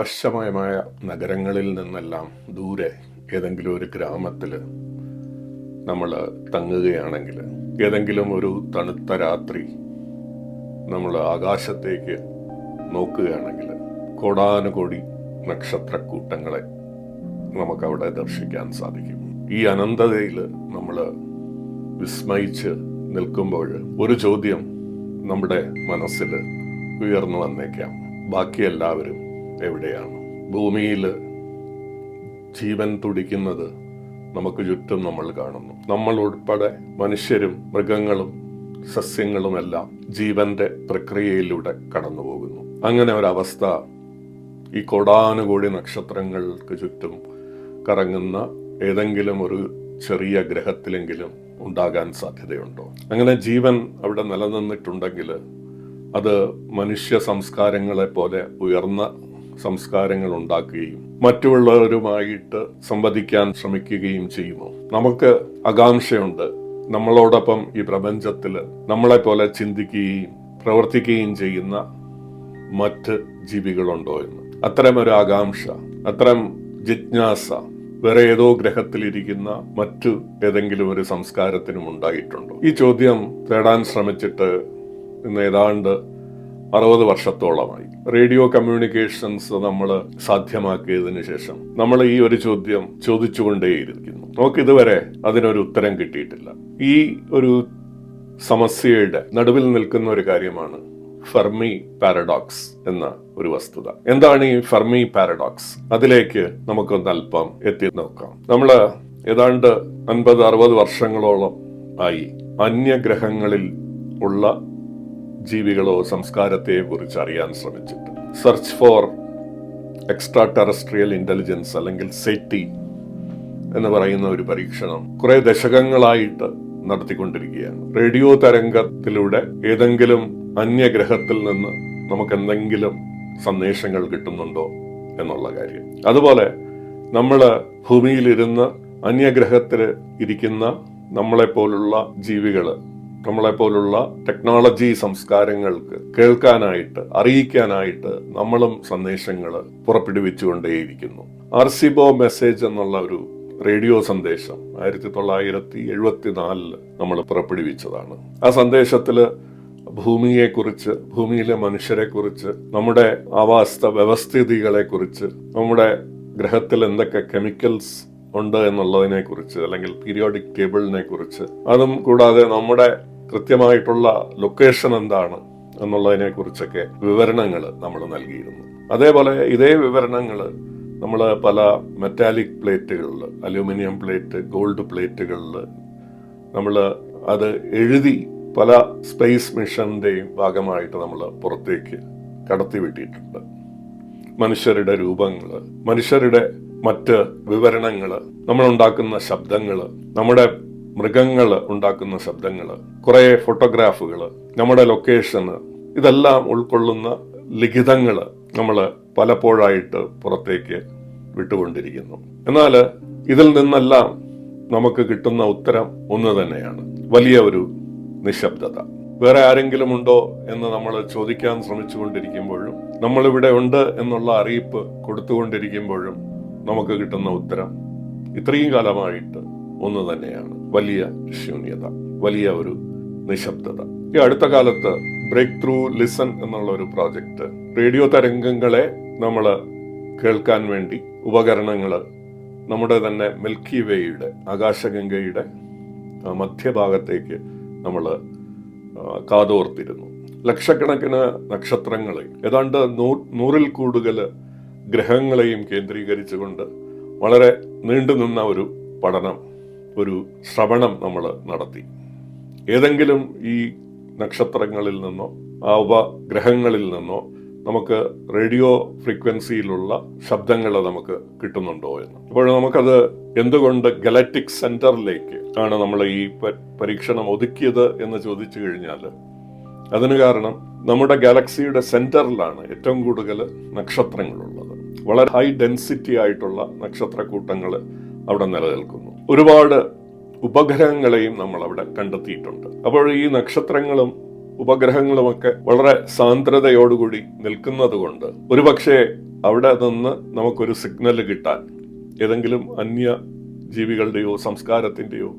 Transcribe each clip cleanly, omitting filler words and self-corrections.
പ്രകാശമയമായ നഗരങ്ങളിൽ നിന്നെല്ലാം ദൂരെ ഏതെങ്കിലും ഒരു ഗ്രാമത്തിൽ നമ്മൾ തങ്ങുകയാണെങ്കിൽ, ഏതെങ്കിലും ഒരു തണുത്ത രാത്രി നമ്മൾ ആകാശത്തേക്ക് നോക്കുകയാണെങ്കിൽ കോടാനുകോടി നക്ഷത്രക്കൂട്ടങ്ങളെ നമുക്കവിടെ ദർശിക്കാൻ സാധിക്കും. ഈ അനന്തതയിൽ നമ്മൾ വിസ്മയിച്ച് നിൽക്കുമ്പോൾ ഒരു ചോദ്യം നമ്മുടെ മനസ്സിൽ ഉയർന്നു വന്നേക്കാം: ബാക്കി എല്ലാവരും എവിടെയാണ്? ഭൂമിയിൽ ജീവൻ തുടിക്കുന്നത് നമുക്ക് ചുറ്റും നമ്മൾ കാണുന്നു. നമ്മൾ ഉൾപ്പെടെ മനുഷ്യരും മൃഗങ്ങളും സസ്യങ്ങളുമെല്ലാം ജീവന്റെ പ്രക്രിയയിലൂടെ കടന്നു പോകുന്നു. അങ്ങനെ ഒരവസ്ഥ ഈ കോടാനുകോടി നക്ഷത്രങ്ങൾക്ക് ചുറ്റും കറങ്ങുന്ന ഏതെങ്കിലും ഒരു ചെറിയ ഗ്രഹത്തിലെങ്കിലും ഉണ്ടാകാൻ സാധ്യതയുണ്ടോ? അങ്ങനെ ജീവൻ അവിടെ നിലനിന്നിട്ടുണ്ടെങ്കിൽ അത് മനുഷ്യ സംസ്കാരങ്ങളെ പോലെ ഉയർന്ന സംസ്കാരങ്ങൾ ഉണ്ടാക്കുകയും മറ്റുള്ളവരുമായിട്ട് സംവദിക്കാൻ ശ്രമിക്കുകയും ചെയ്യുമോ? നമുക്ക് ആകാംക്ഷയുണ്ട്, നമ്മളോടൊപ്പം ഈ പ്രപഞ്ചത്തിൽ നമ്മളെ പോലെ ചിന്തിക്കുകയും പ്രവർത്തിക്കുകയും ചെയ്യുന്ന മറ്റ് ജീവികളുണ്ടോ എന്ന്. അത്തരമൊരു ആകാംക്ഷ, അത്തരം ജിജ്ഞാസ വേറെ ഏതോ ഗ്രഹത്തിലിരിക്കുന്ന മറ്റു ഏതെങ്കിലും ഒരു സംസ്കാരത്തിനും ഉണ്ടായിട്ടുണ്ടോ? ഈ ചോദ്യം തേടാൻ ശ്രമിച്ചിട്ട് ഇന്ന് ഏതാണ്ട് 60 വർഷത്തോളമായി. റേഡിയോ കമ്മ്യൂണിക്കേഷൻസ് നമ്മൾ സാധ്യമാക്കിയതിനു ശേഷം നമ്മൾ ഈ ഒരു ചോദ്യം ചോദിച്ചുകൊണ്ടേയിരിക്കുന്നു. നമുക്കിതുവരെ അതിനൊരു ഉത്തരം കിട്ടിയിട്ടില്ല. ഈ ഒരു സമസ്യയുടെ നടുവിൽ നിൽക്കുന്ന ഒരു കാര്യമാണ് ഫെർമി പാരഡോക്സ് എന്ന ഒരു വസ്തുത. എന്താണ് ഈ ഫെർമി പാരഡോക്സ്? അതിലേക്ക് നമുക്കൊന്ന് അല്പം എത്തി നോക്കാം. നമ്മൾ ഏതാണ്ട് 50-60 വർഷങ്ങളോളം ആയി അന്യഗ്രഹങ്ങളിൽ ഉള്ള ജീവികളോ സംസ്കാരത്തെയോ കുറിച്ച് അറിയാൻ ശ്രമിച്ചിട്ട് search for extraterrestrial intelligence അല്ലെങ്കിൽ സെറ്റി എന്ന് പറയുന്ന ഒരു പരീക്ഷണം കുറെ ദശകങ്ങളായിട്ട് നടത്തിക്കൊണ്ടിരിക്കുകയാണ്. റേഡിയോ തരംഗത്തിലൂടെ ഏതെങ്കിലും അന്യഗ്രഹത്തിൽ നിന്ന് നമുക്ക് എന്തെങ്കിലും സന്ദേശങ്ങൾ കിട്ടുന്നുണ്ടോ എന്നുള്ള കാര്യം. അതുപോലെ നമ്മൾ ഭൂമിയിലിരുന്ന് അന്യഗ്രഹത്തിൽ ഇരിക്കുന്ന നമ്മളെപ്പോലുള്ള ജീവികള്, നമ്മളെപ്പോലുള്ള ടെക്നോളജി സംസ്കാരങ്ങൾക്ക് കേൾക്കാനായിട്ട്, അറിയിക്കാനായിട്ട് നമ്മളും സന്ദേശങ്ങൾ പുറപ്പെടുവിച്ചുകൊണ്ടേയിരിക്കുന്നു. ആർസിബോ മെസ്സേജ് എന്നുള്ള ഒരു റേഡിയോ സന്ദേശം 1974 നമ്മൾ പുറപ്പെടുവിച്ചതാണ്. ആ സന്ദേശത്തില് ഭൂമിയെക്കുറിച്ച്, ഭൂമിയിലെ മനുഷ്യരെക്കുറിച്ച്, നമ്മുടെ ആവാസ വ്യവസ്ഥിതികളെ കുറിച്ച്, നമ്മുടെ ഗ്രഹത്തിൽ എന്തൊക്കെ കെമിക്കൽസ് ഉണ്ട് എന്നുള്ളതിനെ കുറിച്ച്, അല്ലെങ്കിൽ പീരിയോഡിക് ടേബിളിനെ കുറിച്ച്, അതും കൂടാതെ നമ്മുടെ കൃത്യമായിട്ടുള്ള ലൊക്കേഷൻ എന്താണ് എന്നുള്ളതിനെ കുറിച്ചൊക്കെ വിവരണങ്ങൾ നമ്മൾ നൽകിയിരുന്നു. അതേപോലെ ഇതേ വിവരണങ്ങൾ നമ്മൾ പല മെറ്റാലിക് പ്ലേറ്റുകളിൽ, അലൂമിനിയം പ്ലേറ്റ്, ഗോൾഡ് പ്ലേറ്റുകളിൽ നമ്മൾ അത് എഴുതി പല സ്പേസ് മിഷന്റെയും ഭാഗമായിട്ട് നമ്മൾ പുറത്തേക്ക് കടത്തിവിട്ടിട്ടുണ്ട്. മനുഷ്യരുടെ രൂപങ്ങൾ, മനുഷ്യരുടെ മറ്റ് വിവരണങ്ങൾ, നമ്മൾ ഉണ്ടാക്കുന്ന ശബ്ദങ്ങൾ, നമ്മുടെ മൃഗങ്ങൾ ഉണ്ടാക്കുന്ന ശബ്ദങ്ങൾ, കുറെ ഫോട്ടോഗ്രാഫുകൾ, നമ്മുടെ ലൊക്കേഷന്, ഇതെല്ലാം ഉൾക്കൊള്ളുന്ന ലിഖിതങ്ങൾ നമ്മൾ പലപ്പോഴായിട്ട് പുറത്തേക്ക് വിട്ടുകൊണ്ടിരിക്കുന്നു. എന്നാൽ ഇതിൽ നിന്നെല്ലാം നമുക്ക് കിട്ടുന്ന ഉത്തരം ഒന്ന് തന്നെയാണ്: വലിയ ഒരു നിശബ്ദത. വേറെ ആരെങ്കിലും ഉണ്ടോ എന്ന് നമ്മൾ ചോദിക്കാൻ ശ്രമിച്ചുകൊണ്ടിരിക്കുമ്പോഴും, നമ്മളിവിടെ ഉണ്ട് എന്നുള്ള അറിയിപ്പ് കൊടുത്തുകൊണ്ടിരിക്കുമ്പോഴും നമുക്ക് കിട്ടുന്ന ഉത്തരം ഇത്രയും കാലമായിട്ട് ഒന്ന് തന്നെയാണ്: വലിയ ശൂന്യത, വലിയ ഒരു നിശബ്ദത. ഈ അടുത്ത കാലത്ത് ബ്രേക്ക് ത്രൂ ലിസൺ എന്നുള്ള ഒരു പ്രോജക്റ്റ് റേഡിയോ തരംഗങ്ങളെ നമ്മൾ കേൾക്കാൻ വേണ്ടി ഉപകരണങ്ങൾ നമ്മുടെ തന്നെ മിൽക്കി വേയുടെ, ആകാശഗംഗയുടെ മധ്യഭാഗത്തേക്ക് നമ്മൾ കാതോർത്തിരുന്നു. ലക്ഷക്കണക്കിന് നക്ഷത്രങ്ങളെ, ഏതാണ്ട് 100-ൽ കൂടുതൽ ഗ്രഹങ്ങളെയും കേന്ദ്രീകരിച്ചുകൊണ്ട് വളരെ നീണ്ടുനിന്ന ഒരു പഠനം, ഒരു ശ്രവണം നമ്മൾ നടത്തി. ഏതെങ്കിലും ഈ നക്ഷത്രങ്ങളിൽ നിന്നോ ആ ഉപഗ്രഹങ്ങളിൽ നിന്നോ നമുക്ക് റേഡിയോ ഫ്രീക്വൻസിയിലുള്ള ശബ്ദങ്ങൾ നമുക്ക് കിട്ടുന്നുണ്ടോ എന്ന്. അപ്പോൾ നമുക്കത് എന്തുകൊണ്ട് ഗാലക്റ്റിക് സെന്ററിലേക്ക് ആണ് നമ്മൾ ഈ പരീക്ഷണം ഒതുക്കിയത് എന്ന് ചോദിച്ചു കഴിഞ്ഞാൽ, അതിന് കാരണം നമ്മുടെ ഗാലക്സിയുടെ സെന്ററിലാണ് ഏറ്റവും കൂടുതൽ നക്ഷത്രങ്ങളുള്ളത്. വളരെ ഹൈ ഡെൻസിറ്റി ആയിട്ടുള്ള നക്ഷത്രക്കൂട്ടങ്ങൾ അവിടെ നിലനിൽക്കുന്നു. ഒരുപാട് ഉപഗ്രഹങ്ങളെയും നമ്മൾ അവിടെ കണ്ടെത്തിയിട്ടുണ്ട്. അപ്പോൾ ഈ നക്ഷത്രങ്ങളും ഉപഗ്രഹങ്ങളുമൊക്കെ വളരെ സാന്ദ്രതയോടുകൂടി നിൽക്കുന്നത് കൊണ്ട് ഒരുപക്ഷെ അവിടെ നിന്ന് നമുക്കൊരു സിഗ്നൽ കിട്ടാൻ, ഏതെങ്കിലും അന്യ ജീവികളുടെയോ സംസ്കാരത്തിന്റെയോ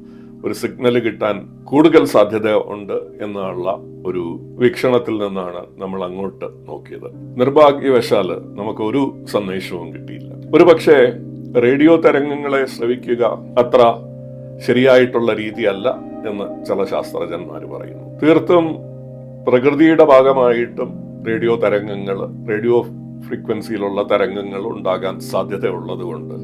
ഒരു സിഗ്നൽ കിട്ടാൻ കൂടുതൽ സാധ്യത ഉണ്ട് എന്നുള്ള ഒരു വീക്ഷണത്തിൽ നിന്നാണ് നമ്മൾ അങ്ങോട്ട് നോക്കിയത്. നിർഭാഗ്യവശാൽ നമുക്ക് ഒരു സന്ദേശവും കിട്ടിയില്ല. ഒരുപക്ഷെ റേഡിയോ തരംഗങ്ങളെ ശ്രവിക്കുക അത്ര ശരിയായിട്ടുള്ള രീതിയല്ല എന്ന് ചില ശാസ്ത്രജ്ഞന്മാർ പറയുന്നു. തീർത്തും പ്രകൃതിയുടെ ഭാഗമായിട്ടും റേഡിയോ തരംഗങ്ങൾ, റേഡിയോ ഫ്രീക്വൻസിയിലുള്ള തരംഗങ്ങൾ ഉണ്ടാകാൻ സാധ്യതയുള്ളത് കൊണ്ട്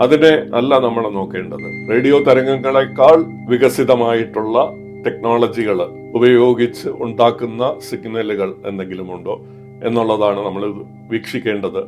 അതിനെ അല്ല നമ്മൾ നോക്കേണ്ടത്. റേഡിയോ തരംഗങ്ങളെക്കാൾ വികസിതമായിട്ടുള്ള ടെക്നോളജികൾ ഉപയോഗിച്ച് ഉണ്ടാക്കുന്ന സിഗ്നലുകൾ എന്തെങ്കിലും ഉണ്ടോ എന്നുള്ളതാണ് നമ്മൾ വീക്ഷിക്കേണ്ടത്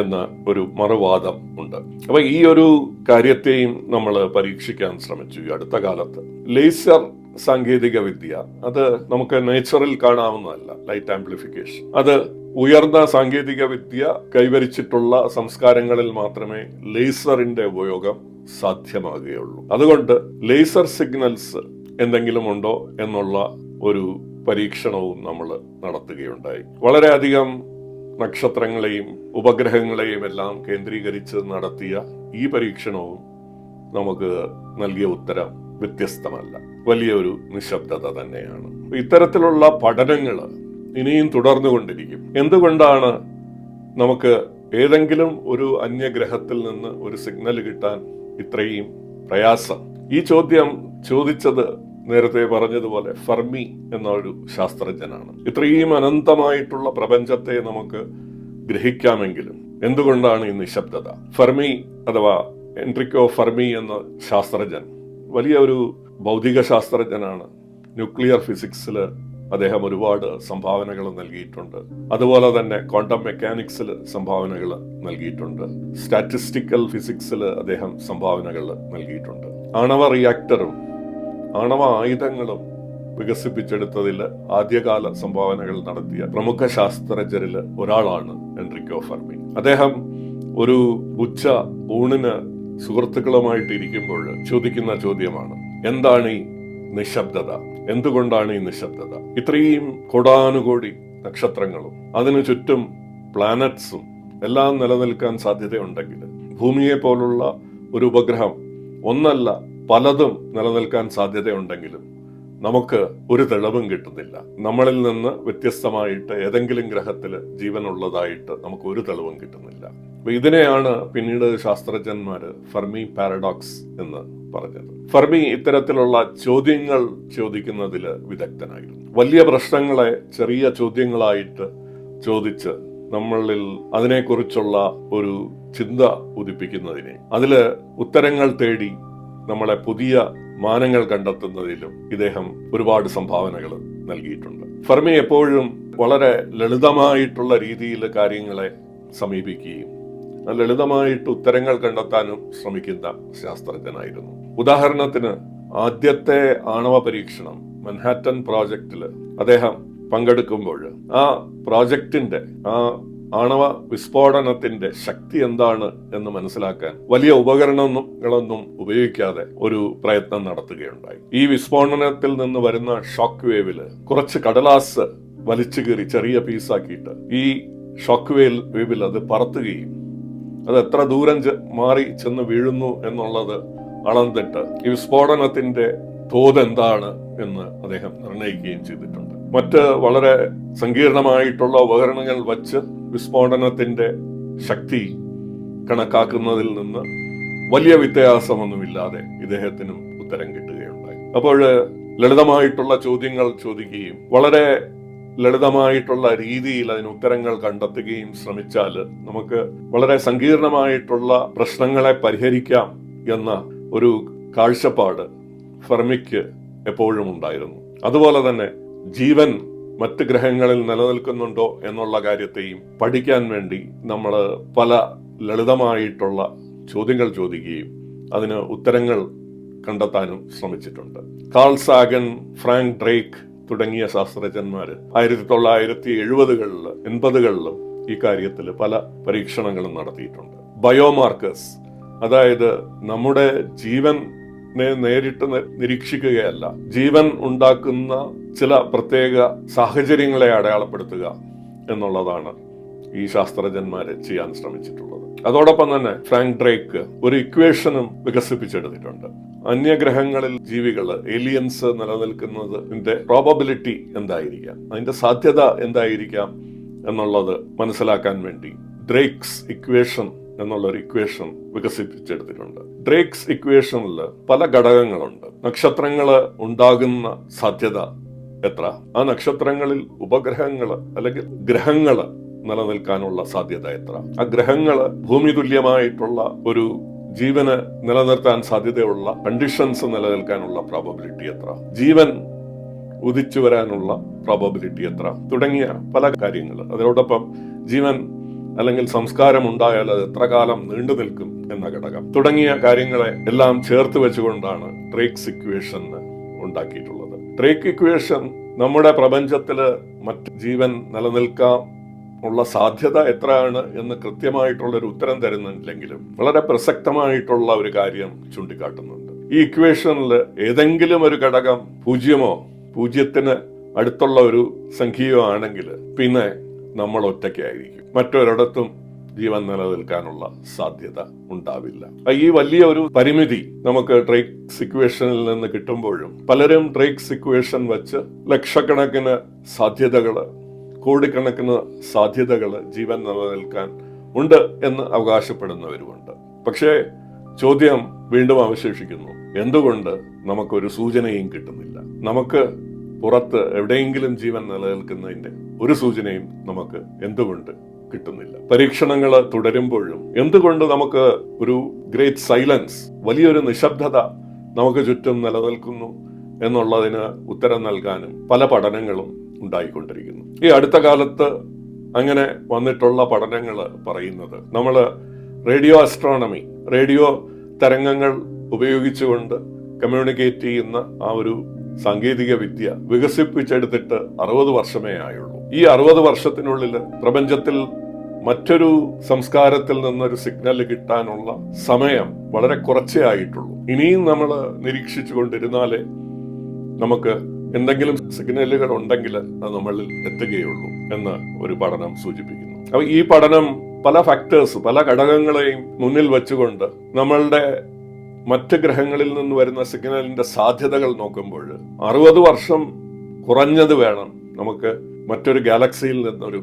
എന്ന ഒരു മറുവാദം ഉണ്ട്. അപ്പൊ ഈ ഒരു കാര്യത്തെയും നമ്മൾ പരീക്ഷിക്കാൻ ശ്രമിച്ചു ഈ അടുത്ത കാലത്ത്. ലേസർ സാങ്കേതിക വിദ്യ, അത് നമുക്ക് നേച്ചറിൽ കാണാവുന്നതല്ല. ലൈറ്റ് ആംപ്ലിഫിക്കേഷൻ, അത് ഉയർന്ന സാങ്കേതിക വിദ്യ കൈവരിച്ചിട്ടുള്ള സംസ്കാരങ്ങളിൽ മാത്രമേ ലേസറിന്റെ ഉപയോഗം സാധ്യമാകുകയുള്ളൂ. അതുകൊണ്ട് ലേസർ സിഗ്നൽസ് എന്തെങ്കിലും ഉണ്ടോ എന്നുള്ള ഒരു പരീക്ഷണവും നമ്മൾ നടത്തുകയുണ്ടായി. വളരെയധികം നക്ഷത്രങ്ങളെയും ഉപഗ്രഹങ്ങളെയും എല്ലാം കേന്ദ്രീകരിച്ച് നടത്തിയ ഈ പരീക്ഷണവും നമുക്ക് നൽകിയ ഉത്തരം വ്യത്യസ്തമല്ല, വലിയൊരു നിശബ്ദത തന്നെയാണ്. ഇത്തരത്തിലുള്ള പഠനങ്ങൾ ഇനിയും തുടർന്നുകൊണ്ടിരിക്കും. എന്തുകൊണ്ടാണ് നമുക്ക് ഏതെങ്കിലും ഒരു അന്യഗ്രഹത്തിൽ നിന്ന് ഒരു സിഗ്നൽ കിട്ടാൻ ഇത്രയും പ്രയാസം? ഈ ചോദ്യം ചോദിച്ചത് നേരത്തെ പറഞ്ഞതുപോലെ ഫെർമി എന്ന ഒരു ശാസ്ത്രജ്ഞനാണ്. ഇത്രയും അനന്തമായിട്ടുള്ള പ്രപഞ്ചത്തെ നമുക്ക് ഗ്രഹിക്കാമെങ്കിലും എന്തുകൊണ്ടാണ് ഈ നിശബ്ദത? ഫെർമി അഥവാ എൻറിക്കോ ഫെർമി എന്ന ശാസ്ത്രജ്ഞൻ വലിയ ഒരു ഭൗതിക ശാസ്ത്രജ്ഞനാണ്. ന്യൂക്ലിയർ ഫിസിക്സിൽ അദ്ദേഹം ഒരുപാട് സംഭാവനകൾ നൽകിയിട്ടുണ്ട്. അതുപോലെ തന്നെ ക്വാണ്ടം മെക്കാനിക്സിൽ സംഭാവനകൾ നൽകിയിട്ടുണ്ട്. സ്റ്റാറ്റിസ്റ്റിക്കൽ ഫിസിക്സിൽ അദ്ദേഹം സംഭാവനകൾ നൽകിയിട്ടുണ്ട്. ആണവ റിയാക്ടറും ആണവ ആയുധങ്ങളും വികസിപ്പിച്ചെടുത്തതിൽ ആദ്യകാല സംഭാവനകൾ നടത്തിയ പ്രമുഖ ശാസ്ത്രജ്ഞരിൽ ഒരാളാണ് എൻറിക്കോ ഫെർമി. അദ്ദേഹം ഒരു ഉച്ച ഊണിന് സുഹൃത്തുക്കളുമായിട്ട് ഇരിക്കുമ്പോൾ ചോദിക്കുന്ന ചോദ്യമാണ്, എന്താണ് ഈ നിശബ്ദത? എന്തുകൊണ്ടാണ് ഈ നിശബ്ദത? ഇത്രയും കോടാനുകോടി നക്ഷത്രങ്ങളും അതിനു ചുറ്റും പ്ലാനറ്റ്സും എല്ലാം നിലനിൽക്കാൻ സാധ്യതയുണ്ടെങ്കിൽ, ഭൂമിയെ പോലുള്ള ഒരു ഉപഗ്രഹം ഒന്നല്ല പലതും നിലനിൽക്കാൻ സാധ്യതയുണ്ടെങ്കിലും നമുക്ക് ഒരു തെളിവും കിട്ടുന്നില്ല. നമ്മളിൽ നിന്ന് വ്യത്യസ്തമായിട്ട് ഏതെങ്കിലും ഗ്രഹത്തിൽ ജീവനുള്ളതായിട്ട് നമുക്ക് ഒരു തെളിവും കിട്ടുന്നില്ല. അപ്പൊ ഇതിനെയാണ് പിന്നീട് ശാസ്ത്രജ്ഞന്മാര് ഫെർമി പാരഡോക്സ് എന്ന് പറഞ്ഞത്. ഫെർമി ഇത്തരത്തിലുള്ള ചോദ്യങ്ങൾ ചോദിക്കുന്നതിൽ വിദഗ്ധനായിരുന്നു. വലിയ പ്രശ്നങ്ങളെ ചെറിയ ചോദ്യങ്ങളായിട്ട് ചോദിച്ച് നമ്മളിൽ അതിനെക്കുറിച്ചുള്ള ഒരു ചിന്ത ഉദിപ്പിക്കുന്നതിനെ, അതില് ഉത്തരങ്ങൾ തേടി നമ്മളെ പുതിയ മാനങ്ങൾ കണ്ടെത്തുന്നതിലും ഇദ്ദേഹം ഒരുപാട് സംഭാവനകൾ നൽകിയിട്ടുണ്ട്. ഫെർമി എപ്പോഴും വളരെ ലളിതമായിട്ടുള്ള രീതിയിൽ കാര്യങ്ങളെ സമീപിക്കുകയും ലളിതമായിട്ട് ഉത്തരങ്ങൾ കണ്ടെത്താനും ശ്രമിക്കുന്ന ശാസ്ത്രജ്ഞനായിരുന്നു. ഉദാഹരണത്തിന് ആദ്യത്തെ ആണവ പരീക്ഷണം മൻഹാറ്റൻ പ്രോജക്റ്റിൽ അദ്ദേഹം പങ്കെടുക്കുമ്പോൾ ആ പ്രോജക്റ്റിന്റെ ആ ആണവ വിസ്ഫോടനത്തിന്റെ ശക്തി എന്താണ് എന്ന് മനസ്സിലാക്കാൻ വലിയ ഉപകരണങ്ങളൊന്നും ഉപയോഗിക്കാതെ ഒരു പ്രയത്നം നടത്തുകയുണ്ടായി. ഈ വിസ്ഫോടനത്തിൽ നിന്ന് വരുന്ന ഷോക്ക് വേവില് കുറച്ച് കടലാസ് വലിച്ചു കീറി ചെറിയ പീസാക്കിയിട്ട് ഈ ഷോക്ക് വേവിൽ അത് പറത്തുകയും അത് എത്ര ദൂരം മാറി ചെന്ന് വീഴുന്നു എന്നുള്ളത് അളന്നിട്ട് ഈ വിസ്ഫോടനത്തിന്റെ തോത് എന്താണ് എന്ന് അദ്ദേഹം നിർണ്ണയിക്കുകയും ചെയ്തിട്ടുണ്ട്. മറ്റ് വളരെ സങ്കീർണമായിട്ടുള്ള ഉപകരണങ്ങൾ വച്ച് വിസ്ഫോടനത്തിന്റെ ശക്തി കണക്കാക്കുന്നതിൽ നിന്ന് വലിയ വ്യത്യാസമൊന്നുമില്ലാതെ ഇദ്ദേഹത്തിനും ഉത്തരം കിട്ടുകയുണ്ടായി. അപ്പോൾ ലളിതമായിട്ടുള്ള ചോദ്യങ്ങൾ ചോദിക്കുകയും വളരെ ലളിതമായിട്ടുള്ള രീതിയിൽ അതിന് ഉത്തരങ്ങൾ കണ്ടെത്തുകയും ശ്രമിച്ചാൽ നമുക്ക് വളരെ സങ്കീർണമായിട്ടുള്ള പ്രശ്നങ്ങളെ പരിഹരിക്കാം എന്ന ഒരു കാഴ്ചപ്പാട് ഫെർമിക്ക് എപ്പോഴും ഉണ്ടായിരുന്നു. അതുപോലെ തന്നെ ജീവൻ മറ്റ് ഗ്രഹങ്ങളിൽ നിലനിൽക്കുന്നുണ്ടോ എന്നുള്ള കാര്യത്തെയും പഠിക്കാൻ വേണ്ടി നമ്മൾ പല ലളിതമായിട്ടുള്ള ചോദ്യങ്ങൾ ചോദിക്കുകയും അതിന് ഉത്തരങ്ങൾ കണ്ടെത്താനും ശ്രമിച്ചിട്ടുണ്ട്. കാൾ സാഗൻ, ഫ്രാങ്ക് ഡ്രേക്ക് തുടങ്ങിയ ശാസ്ത്രജ്ഞന്മാര് 1970-കളിൽ 80-കളിലും ഈ കാര്യത്തിൽ പല പരീക്ഷണങ്ങളും നടത്തിയിട്ടുണ്ട്. ബയോമാർക്കേഴ്സ്, അതായത് നമ്മുടെ ജീവൻ നേരിട്ട് നിരീക്ഷിക്കുകയല്ല, ജീവൻ ഉണ്ടാക്കുന്ന ചില പ്രത്യേക സാഹചര്യങ്ങളെ അടയാളപ്പെടുത്തുക എന്നുള്ളതാണ് ഈ ശാസ്ത്രജ്ഞന്മാര് ചെയ്യാൻ ശ്രമിച്ചിട്ടുള്ളത്. അതോടൊപ്പം തന്നെ ഫ്രാങ്ക് ഡ്രേക്ക് ഒരു ഇക്വേഷനും വികസിപ്പിച്ചെടുത്തിട്ടുണ്ട്. അന്യഗ്രഹങ്ങളിൽ ജീവികൾ, ഏലിയൻസ് നിലനിൽക്കുന്നതിന്റെ പ്രോബബിലിറ്റി എന്തായിരിക്കാം, അതിന്റെ സാധ്യത എന്തായിരിക്കാം എന്നുള്ളത് മനസ്സിലാക്കാൻ വേണ്ടി ഡ്രേക്സ് ഇക്വേഷൻ എന്നുള്ള ഒരു ഇക്വേഷൻ വികസിപ്പിച്ചെടുത്തിട്ടുണ്ട്. ഡ്രേക്സ് ഇക്വേഷനിൽ പല ഘടകങ്ങളുണ്ട്. നക്ഷത്രങ്ങൾ ഉണ്ടാകുന്ന സാധ്യത എത്ര, ആ നക്ഷത്രങ്ങളിൽ ഉപഗ്രഹങ്ങൾ അല്ലെങ്കിൽ ഗ്രഹങ്ങൾ നിലനിൽക്കാനുള്ള സാധ്യത എത്ര, ആ ഗ്രഹങ്ങൾ ഭൂമി തുല്യമായിട്ടുള്ള ഒരു ജീവന് നിലനിർത്താൻ സാധ്യതയുള്ള കണ്ടീഷൻസ് നിലനിൽക്കാനുള്ള പ്രോബബിലിറ്റി എത്ര, ജീവൻ ഉദിച്ചു വരാനുള്ള പ്രോബബിലിറ്റി എത്ര, തുടങ്ങിയ പല കാര്യങ്ങൾ. അതോടൊപ്പം ജീവൻ അല്ലെങ്കിൽ സംസ്കാരം ഉണ്ടായാൽ അത് എത്ര കാലം നീണ്ടു നിൽക്കും എന്ന ഘടകം, തുടങ്ങിയ കാര്യങ്ങളെ എല്ലാം ചേർത്ത് വെച്ചുകൊണ്ടാണ് ഡ്രേക്സ് ഇക്വേഷൻ ഉണ്ടാക്കിയിട്ടുള്ളത്. ഡ്രേക്ക് ഇക്വേഷൻ നമ്മുടെ പ്രപഞ്ചത്തില് മറ്റ് ജീവൻ നിലനിൽക്കാം ഉള്ള സാധ്യത എത്രയാണ് എന്ന് കൃത്യമായിട്ടുള്ള ഒരു ഉത്തരം തരുന്നില്ലെങ്കിലും വളരെ പ്രസക്തമായിട്ടുള്ള ഒരു കാര്യം ചൂണ്ടിക്കാട്ടുന്നുണ്ട്. ഈ ഇക്വേഷനിൽ ഏതെങ്കിലും ഒരു ഘടകം പൂജ്യമോ പൂജ്യത്തിന് അടുത്തുള്ള ഒരു സംഖ്യയോ ആണെങ്കിൽ പിന്നെ നമ്മൾ ഒറ്റയ്ക്കായിരിക്കും, മറ്റൊരിടത്തും ജീവൻ നിലനിൽക്കാനുള്ള സാധ്യത ഉണ്ടാവില്ല. ഈ വലിയ ഒരു പരിമിതി നമുക്ക് ഡ്രേക്സ് ഇക്വേഷനിൽ നിന്ന് കിട്ടുമ്പോഴും പലരും ഡ്രേക്സ് ഇക്വേഷൻ വെച്ച് ലക്ഷക്കണക്കിന് സാധ്യതകള്, കോടിക്കണക്കിന് സാധ്യതകള് ജീവൻ നിലനിൽക്കാൻ ഉണ്ട് എന്ന് അവകാശപ്പെടുന്നവരുമുണ്ട്. പക്ഷേ ചോദ്യം വീണ്ടും അവശേഷിക്കുന്നു, എന്തുകൊണ്ട് നമുക്കൊരു സൂചനയും കിട്ടുന്നില്ല? നമുക്ക് പുറത്ത് എവിടെയെങ്കിലും ജീവൻ നിലനിൽക്കുന്നതിന്റെ ഒരു സൂചനയും നമുക്ക് എന്തുകൊണ്ട് കിട്ടുന്നില്ല? പരീക്ഷണങ്ങൾ തുടരുമ്പോഴും എന്തുകൊണ്ട് നമുക്ക് ഒരു ഗ്രേറ്റ് സൈലൻസ്, വലിയൊരു നിശബ്ദത നമുക്ക് ചുറ്റും നിലനിൽക്കുന്നു എന്നുള്ളതിന് ഉത്തരം നൽകാനും പല പഠനങ്ങളും ഉണ്ടായിക്കൊണ്ടിരിക്കുന്നു. ഈ അടുത്ത കാലത്ത് അങ്ങനെ വന്നിട്ടുള്ള പഠനങ്ങൾ പറയുന്നത് നമ്മൾ റേഡിയോ ആസ്ട്രോണമി, റേഡിയോ തരംഗങ്ങൾ ഉപയോഗിച്ചുകൊണ്ട് കമ്മ്യൂണിക്കേറ്റ് ചെയ്യുന്ന ആ ഒരു സാങ്കേതിക വിദ്യ വികസിപ്പിച്ചെടുത്തിട്ട് 60 വർഷമേ ആയുള്ളൂ. ഈ 60 വർഷത്തിനുള്ളിൽ പ്രപഞ്ചത്തിൽ മറ്റൊരു സംസ്കാരത്തിൽ നിന്നൊരു സിഗ്നൽ കിട്ടാനുള്ള സമയം വളരെ കുറച്ചേ ആയിട്ടുള്ളൂ. ഇനിയും നമ്മൾ നിരീക്ഷിച്ചു കൊണ്ടിരുന്നാലേ നമുക്ക് എന്തെങ്കിലും സിഗ്നലുകൾ ഉണ്ടെങ്കിൽ അത് നമ്മളിൽ എത്തുകയുള്ളൂ എന്ന് ഒരു പഠനം സൂചിപ്പിക്കുന്നു. അപ്പൊ ഈ പഠനം പല ഫാക്ടേഴ്സ്, പല ഘടകങ്ങളെയും മുന്നിൽ വെച്ചുകൊണ്ട് നമ്മളുടെ മറ്റ് ഗ്രഹങ്ങളിൽ നിന്ന് വരുന്ന സിഗ്നലിന്റെ സാധ്യതകൾ നോക്കുമ്പോൾ 60 വർഷം കുറഞ്ഞത് വേണം നമുക്ക് മറ്റൊരു ഗാലക്സിയിൽ നിന്നൊരു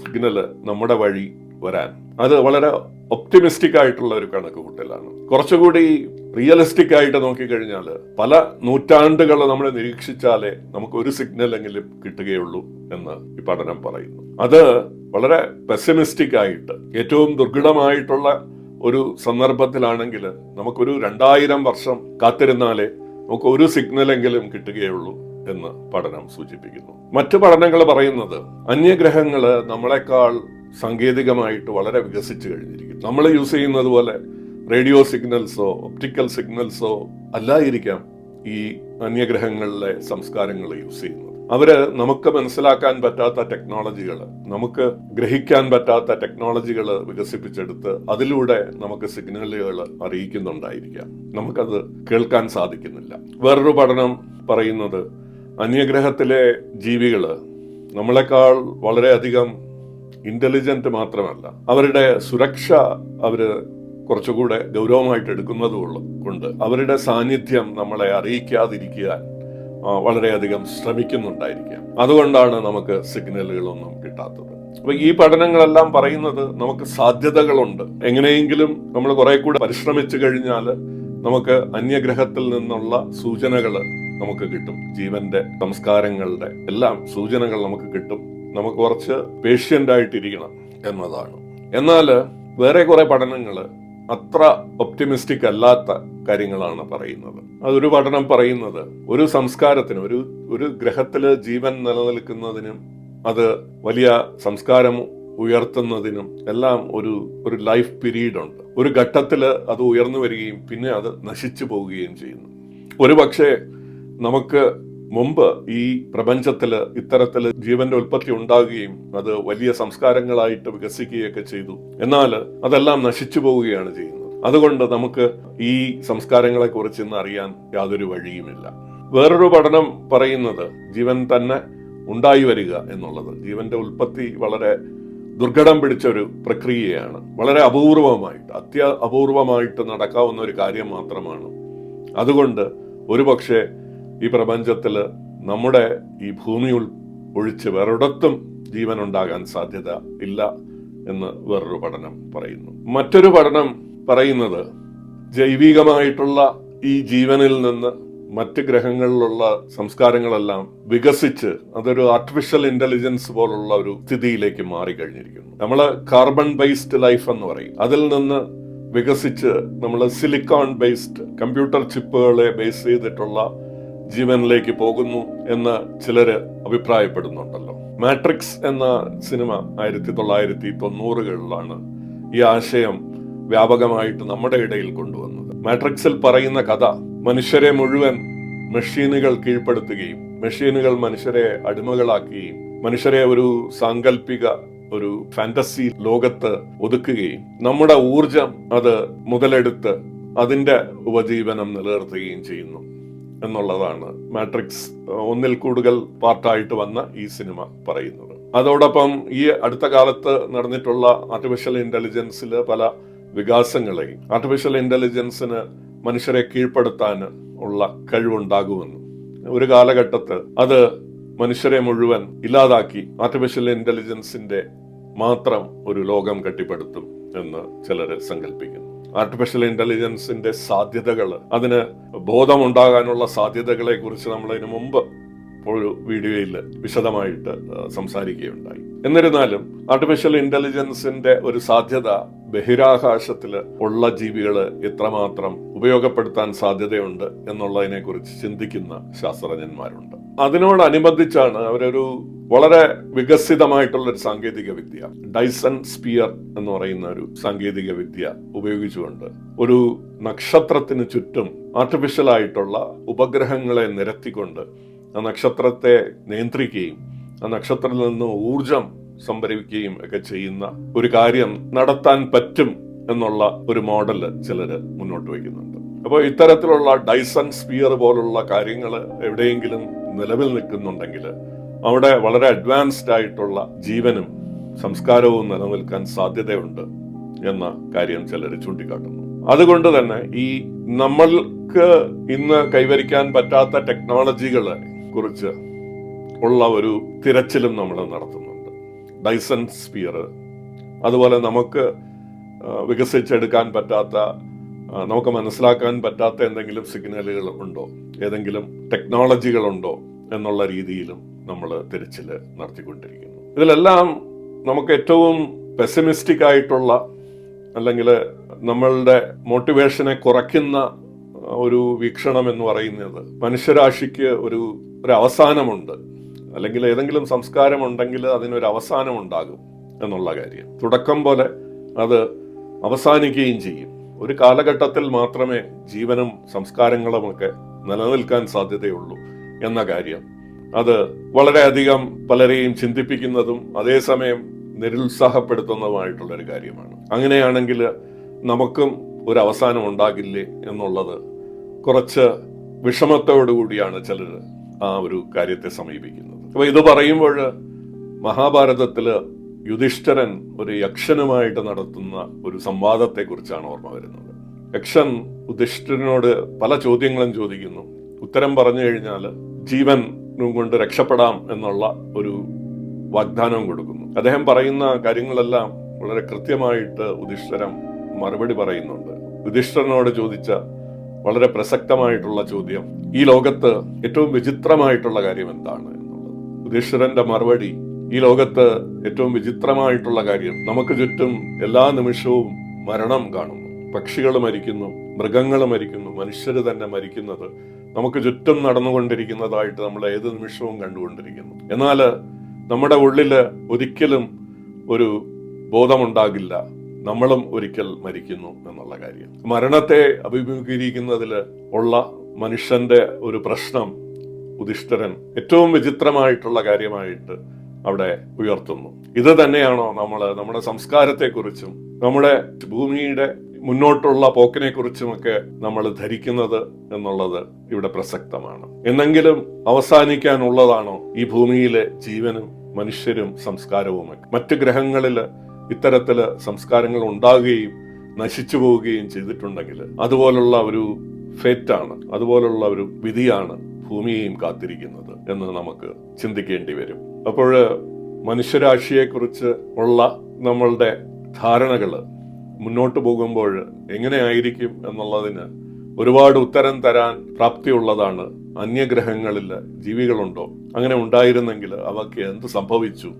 സിഗ്നല് നമ്മുടെ വഴി വരാൻ. അത് വളരെ ഒപ്റ്റിമിസ്റ്റിക് ആയിട്ടുള്ള ഒരു കണക്ക് കൂട്ടലാണ്. കുറച്ചുകൂടി റിയലിസ്റ്റിക് ആയിട്ട് നോക്കിക്കഴിഞ്ഞാൽ പല നൂറ്റാണ്ടുകൾ നമ്മൾ നിരീക്ഷിച്ചാലേ നമുക്ക് ഒരു സിഗ്നലെങ്കിലും കിട്ടുകയുള്ളൂ എന്ന് ഈ പഠനം പറയുന്നു. അത് വളരെ പെസിമിസ്റ്റിക് ആയിട്ട് ഏറ്റവും ദുർഘടമായിട്ടുള്ള ഒരു സന്ദർഭത്തിലാണെങ്കിൽ നമുക്കൊരു 2000 വർഷം കാത്തിരുന്നാലേ നമുക്ക് ഒരു സിഗ്നലെങ്കിലും കിട്ടുകയുള്ളൂ എന്ന് പഠനം സൂചിപ്പിക്കുന്നു. മറ്റു പഠനങ്ങൾ പറയുന്നത് അന്യഗ്രഹങ്ങള് നമ്മളെക്കാൾ സാങ്കേതികമായിട്ട് വളരെ വികസിച്ചു കഴിഞ്ഞിരിക്കും. നമ്മൾ യൂസ് ചെയ്യുന്നത് പോലെ റേഡിയോ സിഗ്നൽസോ ഒപ്റ്റിക്കൽ സിഗ്നൽസോ അല്ലായിരിക്കാം ഈ അന്യഗ്രഹങ്ങളിലെ സംസ്കാരങ്ങൾ യൂസ് ചെയ്യുന്നത്. അവര് നമുക്ക് മനസ്സിലാക്കാൻ പറ്റാത്ത ടെക്നോളജികൾ, നമുക്ക് ഗ്രഹിക്കാൻ പറ്റാത്ത ടെക്നോളജികൾ വികസിപ്പിച്ചെടുത്ത് അതിലൂടെ നമുക്ക് സിഗ്നലുകൾ അറിയിക്കുന്നുണ്ടായിരിക്കാം. നമുക്കത് കേൾക്കാൻ സാധിക്കുന്നില്ല. വേറൊരു പഠനം പറയുന്നത് അന്യഗ്രഹത്തിലെ ജീവികള് നമ്മളെക്കാൾ വളരെയധികം ഇന്റലിജന്റ് മാത്രമല്ല, അവരുടെ സുരക്ഷ അവര് കുറച്ചുകൂടെ ഗൗരവമായിട്ട് എടുക്കുന്നത് കൊണ്ട് അവരുടെ സാന്നിധ്യം നമ്മളെ അറിയിക്കാതിരിക്കാൻ വളരെയധികം ശ്രമിക്കുന്നുണ്ടായിരിക്കാം. അതുകൊണ്ടാണ് നമുക്ക് സിഗ്നലുകളൊന്നും കിട്ടാത്തത്. അപ്പൊ ഈ പഠനങ്ങളെല്ലാം പറയുന്നത് നമുക്ക് സാധ്യതകളുണ്ട്. എങ്ങനെയെങ്കിലും നമ്മൾ കുറെ കൂടെ പരിശ്രമിച്ചു കഴിഞ്ഞാൽ നമുക്ക് അന്യഗ്രഹത്തിൽ നിന്നുള്ള സൂചനകൾ നമുക്ക് കിട്ടും. ജീവന്റെ സംസ്കാരങ്ങളുടെ എല്ലാം സൂചനകൾ നമുക്ക് കിട്ടും. നമുക്ക് കുറച്ച് പേഷ്യന്റ് ആയിട്ടിരിക്കണം എന്നതാണ്. എന്നാൽ വേറെ കുറെ പഠനങ്ങൾ അത്ര ഒപ്റ്റിമിസ്റ്റിക് അല്ലാത്ത കാര്യങ്ങളാണ് പറയുന്നത്. അതൊരു പഠനം പറയുന്നത് ഒരു സംസ്കാരത്തിനും ഒരു ഗ്രഹത്തില് ജീവൻ നിലനിൽക്കുന്നതിനും അത് വലിയ സംസ്കാരം ഉയർത്തുന്നതിനും എല്ലാം ഒരു ലൈഫ് പീരീഡ് ഉണ്ട്. ഒരു ഘട്ടത്തില് അത് ഉയർന്നു വരികയും പിന്നെ അത് നശിച്ചു പോവുകയും ചെയ്യുന്നു. ഒരു പക്ഷേ നമുക്ക് മുമ്പ് ഈ പ്രപഞ്ചത്തില് ഇത്തരത്തില് ജീവന്റെ ഉൽപ്പത്തി ഉണ്ടാകുകയും അത് വലിയ സംസ്കാരങ്ങളായിട്ട് വികസിക്കുകയൊക്കെ ചെയ്തു. എന്നാൽ അതെല്ലാം നശിച്ചു പോവുകയാണ് ചെയ്യുന്നത്. അതുകൊണ്ട് നമുക്ക് ഈ സംസ്കാരങ്ങളെ കുറിച്ച് ഇന്ന് അറിയാൻ യാതൊരു വഴിയുമില്ല. വേറൊരു പഠനം പറയുന്നത് ജീവൻ തന്നെ ഉണ്ടായി വരിക എന്നുള്ളത്, ജീവന്റെ ഉൽപ്പത്തി വളരെ ദുർഘടം പിടിച്ച ഒരു പ്രക്രിയയാണ്. വളരെ അപൂർവമായിട്ട് അപൂർവമായിട്ട് നടക്കാവുന്ന ഒരു കാര്യം മാത്രമാണ്. അതുകൊണ്ട് ഒരുപക്ഷെ ഈ പ്രപഞ്ചത്തില് നമ്മുടെ ഈ ഭൂമി ഒഴിച്ച് വേറൊരിടത്തും ജീവൻ ഉണ്ടാകാൻ സാധ്യത ഇല്ല എന്ന് വേറൊരു പഠനം പറയുന്നു. മറ്റൊരു പഠനം പറയുന്നത് ജൈവികമായിട്ടുള്ള ഈ ജീവനിൽ നിന്ന് മറ്റ് ഗ്രഹങ്ങളിലുള്ള സംസ്കാരങ്ങളെല്ലാം വികസിച്ച് അതൊരു ആർട്ടിഫിഷ്യൽ ഇന്റലിജൻസ് പോലുള്ള ഒരു സ്ഥിതിയിലേക്ക് മാറിക്കഴിഞ്ഞിരിക്കുന്നു. നമ്മൾ കാർബൺ ബേസ്ഡ് ലൈഫ് എന്ന് പറയും. അതിൽ നിന്ന് വികസിച്ച് നമ്മൾ സിലിക്കോൺ ബേസ്ഡ് കമ്പ്യൂട്ടർ ചിപ്പുകളെ ബേസ് ചെയ്തിട്ടുള്ള ജീവനിലേക്ക് പോകുന്നു എന്ന് ചിലര് അഭിപ്രായപ്പെടുന്നുണ്ടല്ലോ. മാട്രിക്സ് എന്ന സിനിമ 1990കളിലാണ് ഈ ആശയം വ്യാപകമായിട്ട് നമ്മുടെ ഇടയിൽ കൊണ്ടുവന്നത്. മാട്രിക്സിൽ പറയുന്ന കഥ മനുഷ്യരെ മുഴുവൻ മെഷീനുകൾ കീഴ്പ്പെടുത്തുകയും മെഷീനുകൾ മനുഷ്യരെ അടിമകളാക്കുകയും മനുഷ്യരെ ഒരു സാങ്കല്പിക ഒരു ഫാന്റസി ലോകത്ത് ഒതുക്കുകയും നമ്മുടെ ഊർജം അത് മുതലെടുത്ത് അതിന്റെ ഉപജീവനം നിലനിർത്തുകയും ചെയ്യുന്നു എന്നുള്ളതാണ് മാട്രിക്സ് ഒന്നിൽ കൂടുതൽ പാർട്ടായിട്ട് വന്ന ഈ സിനിമ പറയുന്നത്. അതോടൊപ്പം ഈ അടുത്ത കാലത്ത് നടന്നിട്ടുള്ള ആർട്ടിഫിഷ്യൽ ഇന്റലിജൻസില് പല വികാസങ്ങളെയും ആർട്ടിഫിഷ്യൽ ഇന്റലിജൻസിന് മനുഷ്യരെ കീഴ്പ്പെടുത്താൻ ഉള്ള കഴിവുണ്ടാകുമെന്നും ഒരു കാലഘട്ടത്ത് അത് മനുഷ്യരെ മുഴുവൻ ഇല്ലാതാക്കി ആർട്ടിഫിഷ്യൽ ഇന്റലിജൻസിന്റെ മാത്രം ഒരു ലോകം കെട്ടിപ്പടുത്തും എന്ന് ചിലര് സങ്കല്പിക്കുന്നു. ആർട്ടിഫിഷ്യൽ ഇന്റലിജൻസിന്റെ സാധ്യതകൾ, അതിന് ബോധമുണ്ടാകാനുള്ള സാധ്യതകളെ കുറിച്ച് നമ്മൾ ഇതിനു മുമ്പ് ഒരു വീഡിയോയിൽ വിശദമായിട്ട് സംസാരിക്കുകയുണ്ടായി. എന്നിരുന്നാലും ആർട്ടിഫിഷ്യൽ ഇന്റലിജൻസിന്റെ ഒരു സാധ്യത ബഹിരാകാശത്തില് ഉള്ള ജീവികള് എത്രമാത്രം ഉപയോഗപ്പെടുത്താൻ സാധ്യതയുണ്ട് എന്നുള്ളതിനെ കുറിച്ച് ചിന്തിക്കുന്ന ശാസ്ത്രജ്ഞന്മാരുണ്ട്. അതിനോടനുബന്ധിച്ചാണ് അവരൊരു വളരെ വികസിതമായിട്ടുള്ള ഒരു സാങ്കേതിക വിദ്യ, ഡൈസൺ സ്പിയർ എന്ന് പറയുന്ന ഒരു സാങ്കേതിക വിദ്യ ഉപയോഗിച്ചുകൊണ്ട് ഒരു നക്ഷത്രത്തിന് ചുറ്റും ആർട്ടിഫിഷ്യൽ ആയിട്ടുള്ള ഉപഗ്രഹങ്ങളെ നിരത്തിക്കൊണ്ട് ആ നക്ഷത്രത്തെ നിയന്ത്രിക്കുകയും ആ നക്ഷത്രത്തിൽ നിന്ന് ഊർജം സംഭരിക്കുകയും ഒക്കെ ചെയ്യുന്ന ഒരു കാര്യം നടത്താൻ പറ്റും എന്നുള്ള ഒരു മോഡല് ചിലര് മുന്നോട്ട് വയ്ക്കുന്നുണ്ട്. അപ്പോൾ ഇത്തരത്തിലുള്ള ഡൈസൺ സ്പിയർ പോലുള്ള കാര്യങ്ങൾ എവിടെയെങ്കിലും നിലവിൽ നിൽക്കുന്നുണ്ടെങ്കിൽ അവിടെ വളരെ അഡ്വാൻസ്ഡ് ആയിട്ടുള്ള ജീവനും സംസ്കാരവും നിലനിൽക്കാൻ സാധ്യതയുണ്ട് എന്ന കാര്യം ചിലർ ചൂണ്ടിക്കാട്ടുന്നു. അതുകൊണ്ട് തന്നെ ഈ നമ്മൾക്ക് ഇന്ന് കൈവരിക്കാൻ പറ്റാത്ത ടെക്നോളജികളെ കുറിച്ച് ഉള്ള ഒരു തിരച്ചിലും നമ്മൾ നടത്തുന്നുണ്ട്. ഡൈസൺ സ്പിയർ, അതുപോലെ നമുക്ക് വികസിച്ചെടുക്കാൻ പറ്റാത്ത, നമുക്ക് മനസ്സിലാക്കാൻ പറ്റാത്ത എന്തെങ്കിലും സിഗ്നലുകൾ ഉണ്ടോ, ഏതെങ്കിലും ടെക്നോളജികളുണ്ടോ എന്നുള്ള രീതിയിലും നമ്മൾ തിരച്ചിൽ നടത്തിക്കൊണ്ടിരിക്കുന്നു. ഇതിലെല്ലാം നമുക്ക് ഏറ്റവും പെസിമിസ്റ്റിക് ആയിട്ടുള്ള അല്ലെങ്കിൽ നമ്മളുടെ മോട്ടിവേഷനെ കുറയ്ക്കുന്ന ഒരു വീക്ഷണം എന്ന് പറയുന്നത് മനുഷ്യരാശിക്ക് ഒരു അവസാനമുണ്ട്, അല്ലെങ്കിൽ ഏതെങ്കിലും സംസ്കാരം ഉണ്ടെങ്കിൽ അതിനൊരു അവസാനം ഉണ്ടാകും എന്നുള്ള കാര്യം. തുടക്കം പോലെ അത് അവസാനിക്കുകയും ചെയ്യും. ഒരു കാലഘട്ടത്തിൽ മാത്രമേ ജീവനും സംസ്കാരങ്ങളുമൊക്കെ നിലനിൽക്കാൻ സാധ്യതയുള്ളൂ എന്ന കാര്യം, അത് വളരെയധികം പലരെയും ചിന്തിപ്പിക്കുന്നതും അതേസമയം നിരുത്സാഹപ്പെടുത്തുന്നതുമായിട്ടുള്ളൊരു കാര്യമാണ്. അങ്ങനെയാണെങ്കിൽ നമുക്കും ഒരു അവസാനം ഉണ്ടാകില്ലേ എന്നുള്ളത് കുറച്ച് വിഷമത്തോടുകൂടിയാണ് ചിലർ ആ ഒരു കാര്യത്തെ സമീപിക്കുന്നത്. അപ്പൊ ഇത് പറയുമ്പോൾ മഹാഭാരതത്തില് യുധിഷ്ഠിരൻ ഒരു യക്ഷനുമായിട്ട് നടത്തുന്ന ഒരു സംവാദത്തെ കുറിച്ചാണ് ഓർമ്മ വരുന്നത്. യക്ഷൻ യുധിഷ്ഠിരനോട് പല ചോദ്യങ്ങളും ചോദിക്കുന്നു. ഉത്തരം പറഞ്ഞു കഴിഞ്ഞാൽ ജീവൻ കൊണ്ട് രക്ഷപ്പെടാം എന്നുള്ള ഒരു വാഗ്ദാനവും കൊടുക്കുന്നു. അദ്ദേഹം പറയുന്ന കാര്യങ്ങളെല്ലാം വളരെ കൃത്യമായിട്ട് യുധിഷ്ഠിരൻ മറുപടി പറയുന്നുണ്ട്. യുധിഷ്ഠിരനോട് ചോദിച്ച വളരെ പ്രസക്തമായിട്ടുള്ള ചോദ്യം, ഈ ലോകത്ത് ഏറ്റവും വിചിത്രമായിട്ടുള്ള കാര്യം എന്താണ് എന്നുള്ളത്. യുധിഷ്ഠിരന്റെ മറുപടി, ഈ ലോകത്ത് ഏറ്റവും വിചിത്രമായിട്ടുള്ള കാര്യം, നമുക്ക് ചുറ്റും എല്ലാ നിമിഷവും മരണം കാണുന്നു. പക്ഷികൾ മരിക്കുന്നു, മൃഗങ്ങൾ മരിക്കുന്നു, മനുഷ്യര് തന്നെ മരിക്കുന്നത് നമുക്ക് ചുറ്റും നടന്നുകൊണ്ടിരിക്കുന്നതായിട്ട് നമ്മൾ ഏത് നിമിഷവും കണ്ടുകൊണ്ടിരിക്കുന്നു. എന്നാൽ നമ്മുടെ ഉള്ളില് ഒരിക്കലും ഒരു ബോധമുണ്ടാകില്ല, നമ്മളും ഒരിക്കൽ മരിക്കുന്നു എന്നുള്ള കാര്യം. മരണത്തെ അഭിമുഖീകരിക്കുന്നതിൽ ഉള്ള മനുഷ്യന്റെ ഒരു പ്രശ്നം യുധിഷ്ഠിരൻ ഏറ്റവും വിചിത്രമായിട്ടുള്ള കാര്യമായിട്ട് അവിടെ ഉയർത്തുന്നു. ഇത് തന്നെയാണോ നമ്മുടെ സംസ്കാരത്തെക്കുറിച്ചും നമ്മുടെ ഭൂമിയുടെ മുന്നോട്ടുള്ള പോക്കിനെ കുറിച്ചുമൊക്കെ നമ്മൾ ധരിക്കുന്നത് എന്നുള്ളത് ഇവിടെ പ്രസക്തമാണ്. എന്നെങ്കിലും അവസാനിക്കാനുള്ളതാണോ ഈ ഭൂമിയിലെ ജീവനും മനുഷ്യരും സംസ്കാരവുമൊക്കെ? മറ്റ് ഗ്രഹങ്ങളിൽ ഇത്തരത്തില് സംസ്കാരങ്ങൾ ഉണ്ടാകുകയും നശിച്ചു പോവുകയും ചെയ്തിട്ടുണ്ടെങ്കിൽ അതുപോലുള്ള ഒരു ഫേറ്റാണ്, അതുപോലുള്ള ഒരു വിധിയാണ് ഭൂമിയെയും കാത്തിരിക്കുന്നത് എന്ന് നമുക്ക് ചിന്തിക്കേണ്ടി വരും. അപ്പോൾ മനുഷ്യരാശിയെക്കുറിച്ച് ഉള്ള നമ്മളുടെ ധാരണകൾ മുന്നോട്ട് പോകുമ്പോൾ എങ്ങനെയായിരിക്കും എന്നുള്ളതിന് ഒരുപാട് ഉത്തരം തരാൻ പ്രാപ്തിയുള്ളതാണ് അന്യഗ്രഹങ്ങളിൽ ജീവികളുണ്ടോ, അങ്ങനെ ഉണ്ടായിരുന്നെങ്കിൽ അവയ്ക്ക് എന്ത് സംഭവിച്ചു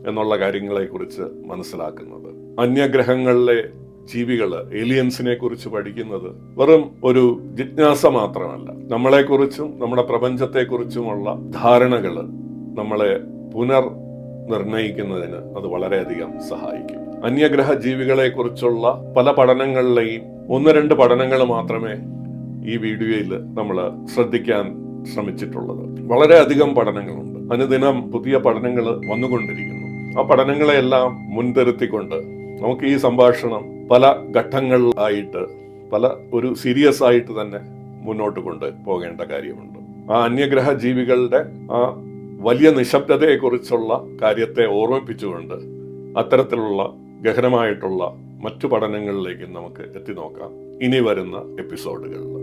എന്നുള്ള കാര്യങ്ങളെക്കുറിച്ച് മനസ്സിലാക്കുന്നത്. അന്യഗ്രഹങ്ങളിലെ ജീവികള്, ഏലിയൻസിനെ കുറിച്ച് പഠിക്കുന്നത് വെറും ഒരു ജിജ്ഞാസ മാത്രമല്ല, നമ്മളെക്കുറിച്ചും നമ്മുടെ പ്രപഞ്ചത്തെക്കുറിച്ചുമുള്ള ധാരണകൾ നമ്മളെ നിർണയിക്കുന്നതിന് അത് വളരെയധികം സഹായിക്കും. അന്യഗ്രഹ ജീവികളെ കുറിച്ചുള്ള പല പഠനങ്ങളിലെയും 1-2 പഠനങ്ങൾ മാത്രമേ ഈ വീഡിയോയിൽ നമ്മൾ ശ്രദ്ധിക്കാൻ ശ്രമിച്ചിട്ടുള്ളത്. വളരെയധികം പഠനങ്ങളുണ്ട്, അനുദിനം പുതിയ പഠനങ്ങൾ വന്നുകൊണ്ടിരിക്കുന്നു. ആ പഠനങ്ങളെല്ലാം മുൻനിർത്തിക്കൊണ്ട് നമുക്ക് ഈ സംഭാഷണം പല ഘട്ടങ്ങളിലായിട്ട് ഒരു സീരിയസ് ആയിട്ട് തന്നെ മുന്നോട്ട് കൊണ്ട് പോകേണ്ട കാര്യമുണ്ട്. ആ അന്യഗ്രഹ ജീവികളുടെ ആ വലിയ നിശബ്ദതയെക്കുറിച്ചുള്ള കാര്യത്തെ ഓർമ്മിപ്പിച്ചുകൊണ്ട് അത്തരത്തിലുള്ള ഗഹനമായിട്ടുള്ള മറ്റു പഠനങ്ങളിലേക്ക് നമുക്ക് എത്തി നോക്കാം ഇനി വരുന്ന എപ്പിസോഡുകളിൽ.